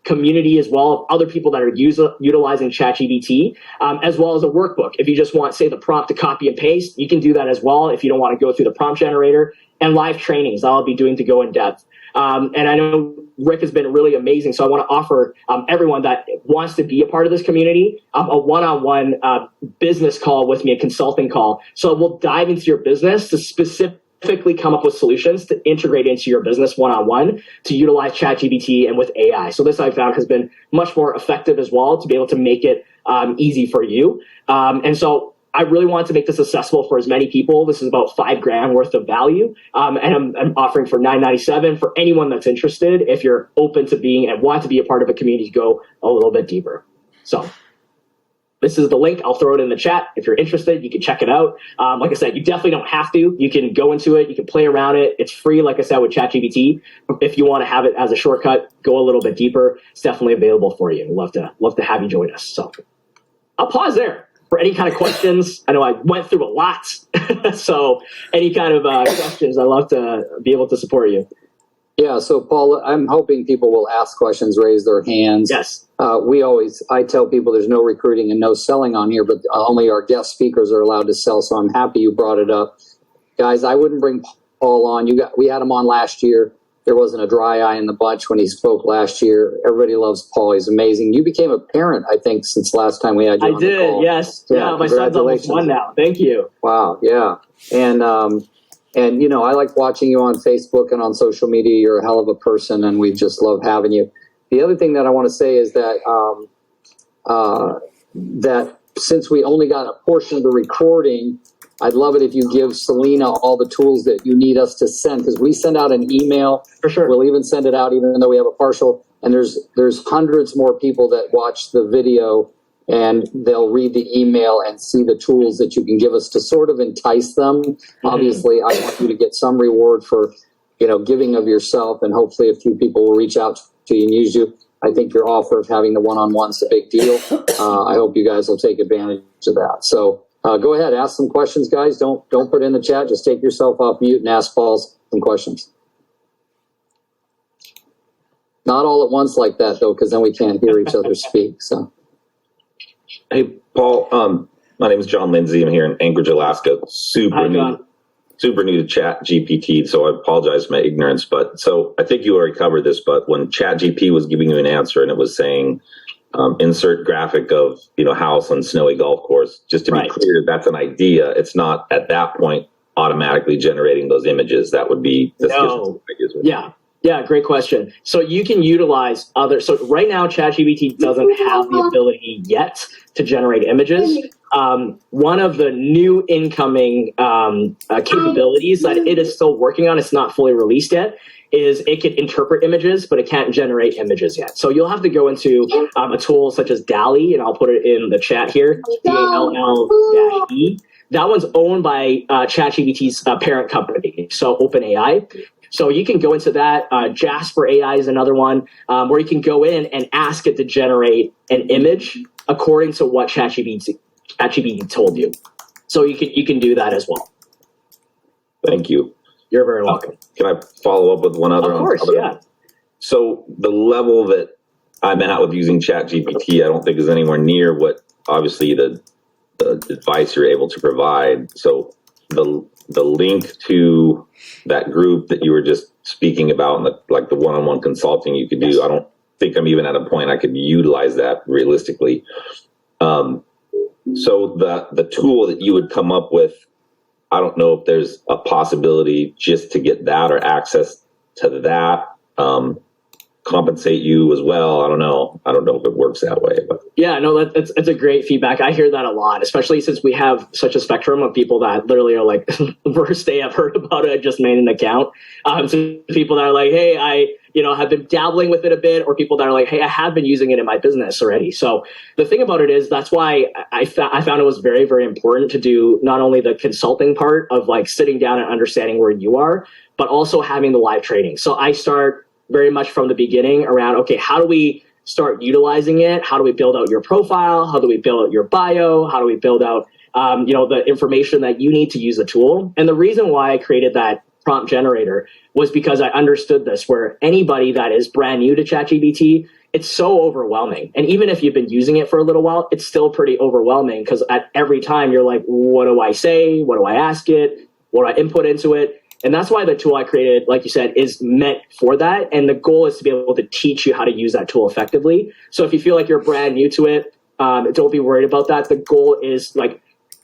Community as well of other people that are utilizing ChatGPT, as well as a workbook. If you just want, say, the prompt to copy and paste, you can do that as well if you don't want to go through the prompt generator. And live trainings I'll be doing to go in depth. And I know Rick has been really amazing. So I want to offer everyone that wants to be a part of this community a one-on-one business call with me, a consulting call. So we'll dive into your business to specifically come up with solutions to integrate into your business one-on-one to utilize ChatGPT and with AI. So this I found has been much more effective as well to be able to make it easy for you. And so I really want to make this accessible for as many people. This is about $5,000 worth of value. And I'm offering for $997 for anyone that's interested, if you're open to being and want to be a part of a community to go a little bit deeper. So this is the link. I'll throw it in the chat. If you're interested, you can check it out. Like I said, you definitely don't have to. You can go into it. You can play around it. It's free, like I said, with ChatGPT. If you want to have it as a shortcut, go a little bit deeper. It's definitely available for you. We'd love to have you join us. So I'll pause there for any kind of questions. I know I went through a lot. So any kind of questions, I'd love to be able to support you. Yeah, so Paul, I'm hoping people will ask questions, raise their hands. Yes. I tell people there's no recruiting and no selling on here, but only our guest speakers are allowed to sell. So I'm happy you brought it up. Guys, I wouldn't bring Paul on. We had him on last year. There wasn't a dry eye in the bunch when he spoke last year. Everybody loves Paul. He's amazing. You became a parent, I think, since last time we had you on the call. Yes. Yeah, my son's almost 1 now. Thank you. Wow, yeah. And I like watching you on Facebook and on social media. You're a hell of a person, and we just love having you. The other thing that I want to say is that that since we only got a portion of the recording, I'd love it if you give Selena all the tools that you need us to send, because we send out an email. For sure. We'll even send it out even though we have a partial. And there's hundreds more people that watch the video, and they'll read the email and see the tools that you can give us to sort of entice them. Mm-hmm. Obviously, I want you to get some reward for, giving of yourself, and hopefully a few people will reach out to you and use you. I think your offer of having the one-on-one's a big deal. I hope you guys will take advantage of that. So go ahead, ask some questions, guys. Don't put it in the chat. Just take yourself off mute and ask Paul some questions. Not all at once like that, though, because then we can't hear each other speak. So. Hey, Paul, my name is John Lindsay. I'm here in Anchorage, Alaska. Super new to ChatGPT, so I apologize for my ignorance. But so I think you already covered this, but when ChatGPT was giving you an answer and it was saying, insert graphic of, house on snowy golf course, just to be clear, that's an idea. It's not at that point automatically generating those images. That would be Yeah, great question. So you can utilize so right now ChatGPT doesn't have the ability yet to generate images. One of the new incoming capabilities that it is still working on, it's not fully released yet, is it can interpret images, but it can't generate images yet. So you'll have to go into a tool such as DALL-E, and I'll put it in the chat here, DALL-E. That one's owned by ChatGPT's parent company, so OpenAI. So you can go into that. Jasper AI is another one where you can go in and ask it to generate an image according to what ChatGPT told you. So you can do that as well. Thank you. You're very welcome. Can I follow up with one other? Of course, yeah. So the level that I'm at with using ChatGPT, I don't think is anywhere near what obviously the advice you're able to provide. So the link to that group that you were just speaking about, and the one-on-one consulting you could do, I don't think I'm even at a point I could utilize that realistically. So the tool that you would come up with, I don't know if there's a possibility just to get that or access to that, compensate you as well. I don't know if it works that way, but yeah, no, that's a great feedback. I hear that a lot, especially since we have such a spectrum of people that literally are like, the first day I've heard about it, I just made an account. So people that are like, hey, I have been dabbling with it a bit, or people that are like, hey, I have been using it in my business already. So the thing about it is, that's why I found it was very, very important to do not only the consulting part of like sitting down and understanding where you are, but also having the live training. So I start very much from the beginning around, okay, how do we start utilizing it? How do we build out your profile? How do we build out your bio? How do we build out, the information that you need to use the tool? And the reason why I created that prompt generator was because I understood this, where anybody that is brand new to ChatGPT, it's so overwhelming. And even if you've been using it for a little while, it's still pretty overwhelming, because at every time you're like, what do I say? What do I ask it? What do I input into it? And that's why the tool I created, like you said, is meant for that. And the goal is to be able to teach you how to use that tool effectively. So if you feel like you're brand new to it, don't be worried about that. The goal is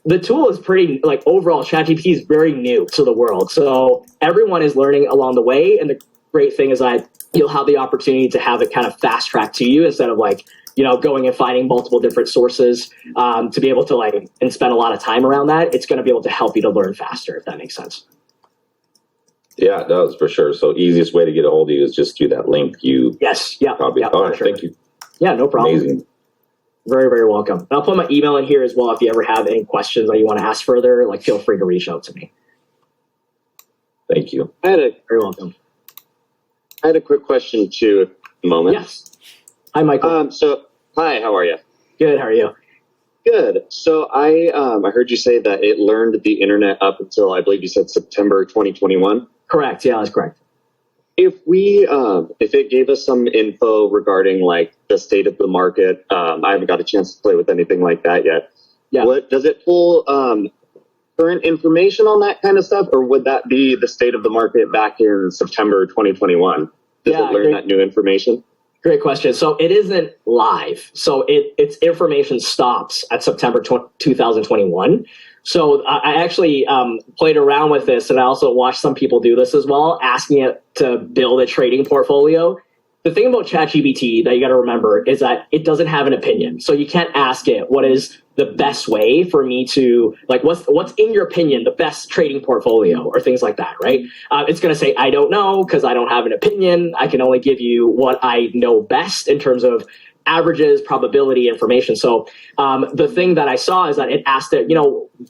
the tool is pretty, overall, ChatGPT is very new to the world. So everyone is learning along the way. And the great thing is that you'll have the opportunity to have it kind of fast track to you, instead of going and finding multiple different sources to be able to and spend a lot of time around that. It's going to be able to help you to learn faster, if that makes sense. Yeah, it does, for sure. So easiest way to get a hold of you is just through that link you. Yes. Yeah. All right. Sure. Thank you. Yeah, no problem. Amazing. Very, very welcome. And I'll put my email in here as well. If you ever have any questions that you want to ask further, feel free to reach out to me. Thank you. Very welcome. I had a quick question too, at the moment. Yes. Hi, Michael. Hi, how are you? Good. How are you? Good. So I heard you say that it learned the internet up until, I believe you said, September 2021. Correct. Yeah, that's correct. if it gave us some info regarding like the state of the market, I haven't got a chance to play with anything like that yet. Yeah. What does it pull current information on that kind of stuff, or would that be the state of the market back in September 2021? Does it learn that new information? Great question. So it isn't live. So its information stops at September 2021. So I actually played around with this, and I also watched some people do this as well, asking it to build a trading portfolio. The thing about ChatGPT that you got to remember is that it doesn't have an opinion. So you can't ask it, what is the best way for me to, like, what's in your opinion, the best trading portfolio or things like that, right? It's going to say, I don't know, because I don't have an opinion. I can only give you what I know best in terms of averages, probability, information. So the thing that I saw is that it asked it,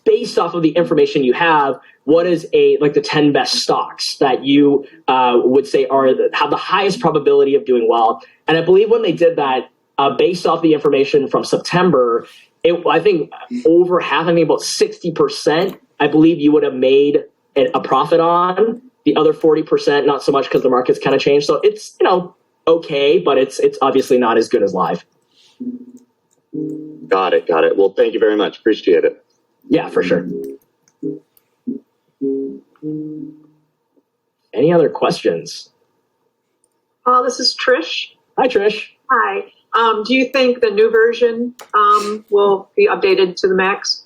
based off of the information you have, what is the 10 best stocks that you would say have the highest probability of doing well? And I believe when they did that, based off the information from September, I think over half, about 60%, I believe you would have made a profit on. The other 40%, not so much, because the market's kind of changed. So it's, okay, but it's obviously not as good as live. Got it. Well, thank you very much. Appreciate it. Yeah, for sure. Any other questions? This is Trish. Hi, Trish. Hi. Do you think the new version will be updated to the max?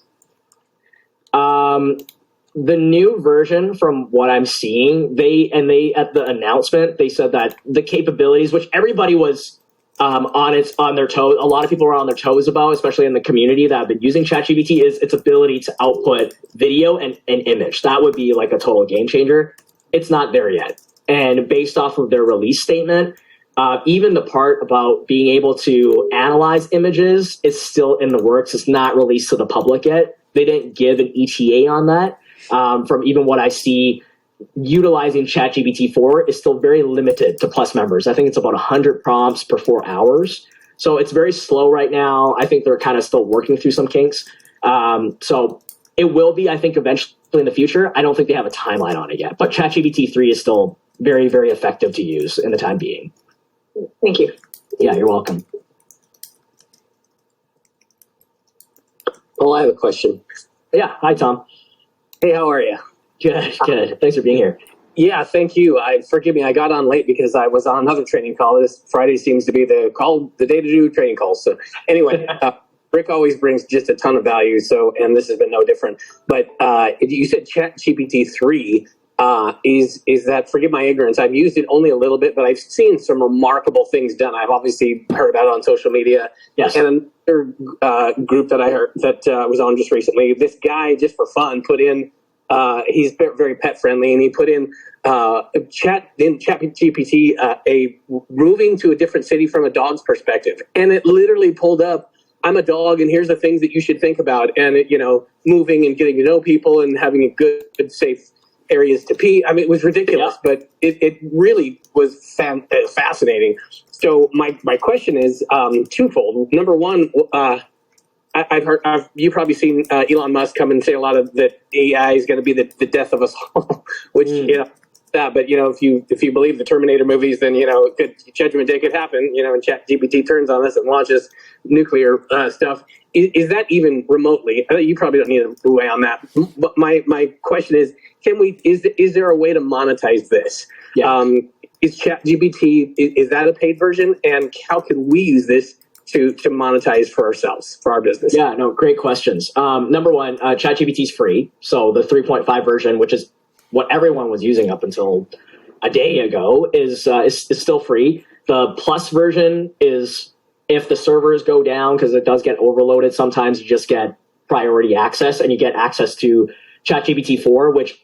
The new version, from what I'm seeing, they at the announcement, they said that the capabilities, which everybody was on their toes, a lot of people were on their toes about, especially in the community that have been using ChatGPT, is its ability to output video and image. That would be like a total game changer. It's not there yet. And based off of their release statement, even the part about being able to analyze images is still in the works. It's not released to the public yet. They didn't give an ETA on that. From even what I see, utilizing ChatGPT 4 is still very limited to Plus members. I think it's about 100 prompts per 4 hours. So it's very slow right now. I think they're kind of still working through some kinks. So it will be, I think, eventually in the future. I don't think they have a timeline on it yet. But ChatGPT 3 is still very, very effective to use in the time being. Thank you. Yeah, you're welcome. Oh, I have a question. Yeah. Hi, Tom. Hey, how are you? Good. Thanks for being here. Yeah, thank you. Forgive me, I got on late because I was on another training call. This Friday seems to be the day to do training calls. So anyway, Rick always brings just a ton of value. So, and this has been no different. But you said ChatGPT 3. Is that, forgive my ignorance, I've used it only a little bit, but I've seen some remarkable things done. I've obviously heard about it on social media. Yes. And another group that I heard that was on just recently, this guy, just for fun, put in, he's very pet friendly, and he put in ChatGPT a moving to a different city from a dog's perspective. And it literally pulled up, I'm a dog, and here's the things that you should think about. And it, moving and getting to know people and having a good, safe areas to pee. I mean, it was ridiculous, but it really was fascinating. So my question is twofold. Number one, you've probably seen Elon Musk come and say a lot of that AI is going to be the death of us all, which that. But if you believe the Terminator movies, then Judgment Day could happen. And ChatGPT turns on us and launches nuclear stuff. Is that even remotely? You probably don't need to weigh on that. But my question is, is there a way to monetize this? Yeah. Is ChatGPT, is that a paid version? And how can we use this to monetize for ourselves, for our business? Yeah, no, great questions. Number one, ChatGPT is free. So the 3.5 version, which is what everyone was using up until a day ago, is still free. The Plus version is, if the servers go down, because it does get overloaded, sometimes you just get priority access, and you get access to ChatGPT 4, which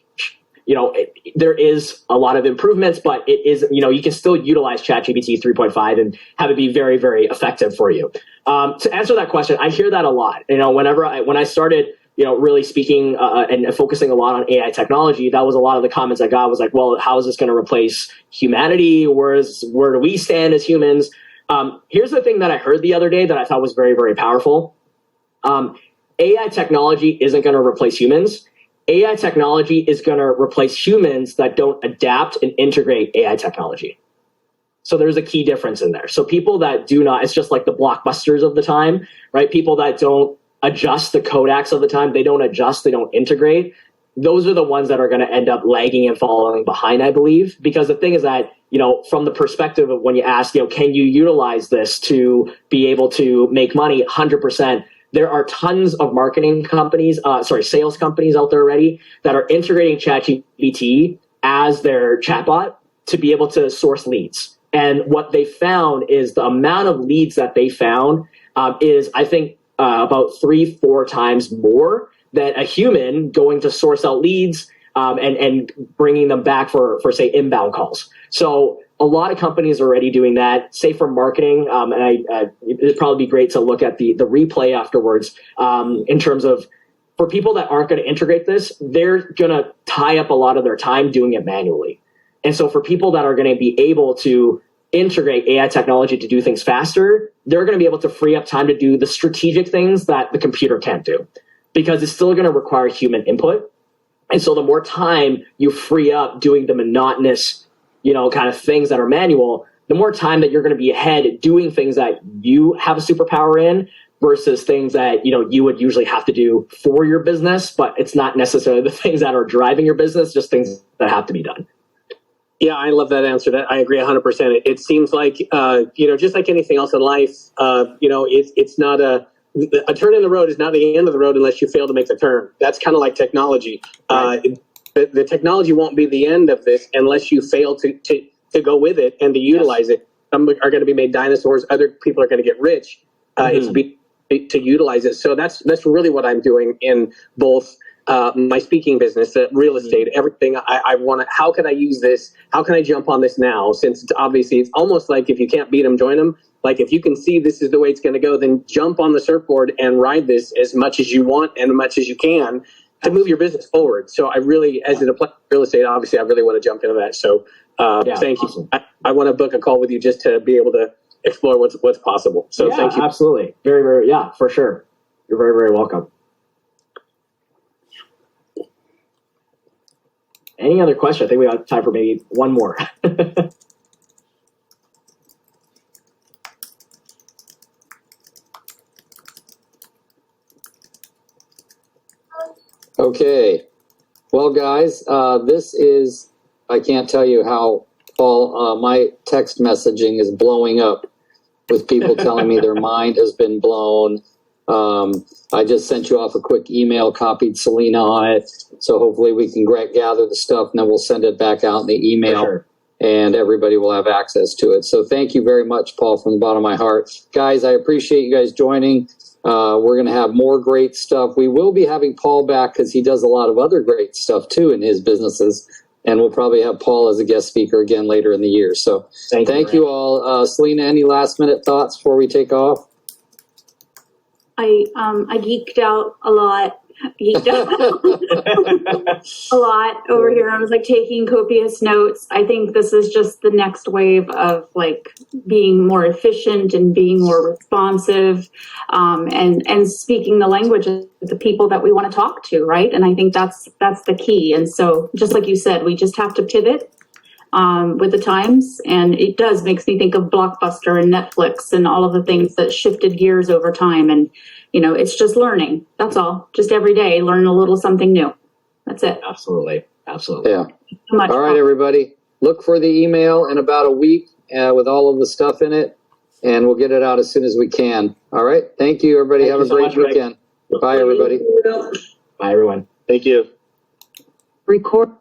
there is a lot of improvements, but it is, you can still utilize ChatGPT 3.5 and have it be very, very effective for you. To answer that question, I hear that a lot. When I started, really speaking and focusing a lot on AI technology, that was a lot of the comments I got was like, well, how is this going to replace humanity? Where do we stand as humans? Here's the thing that I heard the other day that I thought was very, very powerful. AI technology isn't going to replace humans. AI technology is going to replace humans that don't adapt and integrate AI technology. So there's a key difference in there. So people that do not, it's just like the Blockbusters of the time, right? People that don't adjust the Kodaks of the time, they don't adjust, they don't integrate. Those are the ones that are going to end up lagging and following behind, I believe. Because the thing is that, from the perspective of when you ask, can you utilize this to be able to make money? 100%. There are tons of marketing companies, sales companies out there already that are integrating ChatGPT as their chatbot to be able to source leads. And what they found is the amount of leads that they found is, I think, about 3-4 times more than a human going to source out leads and bringing them back for say, inbound calls. So a lot of companies are already doing that, say for marketing, and it'd probably be great to look at the replay afterwards in terms of, for people that aren't going to integrate this, they're going to tie up a lot of their time doing it manually. And so for people that are going to be able to integrate AI technology to do things faster, they're going to be able to free up time to do the strategic things that the computer can't do, because it's still going to require human input. And so the more time you free up doing the monotonous, kind of things that are manual, the more time that you're going to be ahead doing things that you have a superpower in versus things that, you would usually have to do for your business, but it's not necessarily the things that are driving your business, just things that have to be done. Yeah, I love that answer. That I agree 100%. It seems like, just like anything else in life, it's not a turn in the road is not the end of the road unless you fail to make the turn. That's kind of like technology. Right. The technology won't be the end of this unless you fail to go with it and to utilize it. Some are going to be made dinosaurs. Other people are going to get rich. It's to utilize it. So that's really what I'm doing in both my speaking business, real estate, everything. I want to. How can I use this? How can I jump on this now? Since it's almost like if you can't beat them, join them. Like if you can see this is the way it's going to go, then jump on the surfboard and ride this as much as you want and as much as you can to move your business forward. So I really, as it applies to real estate, obviously I really want to jump into that. So thank you. I want to book a call with you just to be able to explore what's possible. So thank you. Absolutely. Very, very, for sure. You're very, very welcome. Any other question? I think we have time for maybe one more. Okay. Well, guys, I can't tell you how, Paul, my text messaging is blowing up with people telling me their mind has been blown. I just sent you off a quick email, copied Selena on it. So hopefully we can gather the stuff and then we'll send it back out in the email. Sure. And everybody will have access to it. So thank you very much, Paul, from the bottom of my heart. Guys, I appreciate you guys joining. We're going to have more great stuff. We will be having Paul back because he does a lot of other great stuff too in his businesses. And we'll probably have Paul as a guest speaker again later in the year. So thank you all. Selena, any last minute thoughts before we take off? I geeked out a lot. A lot over here. I was taking copious notes. I think this is just the next wave of being more efficient and being more responsive, and speaking the language of the people that we want to talk to, right? And I think that's the key. And so, just like you said, we just have to pivot with the times, and it makes me think of Blockbuster and Netflix and all of the things that shifted gears over time. And it's just learning. That's all. Just every day, learn a little something new. That's it. Absolutely. Yeah. So all right, everybody. Look for the email in about a week with all of the stuff in it, and we'll get it out as soon as we can. All right. Thank you, everybody. Have a great weekend. Bye, everybody. Bye, everyone. Thank you. Record.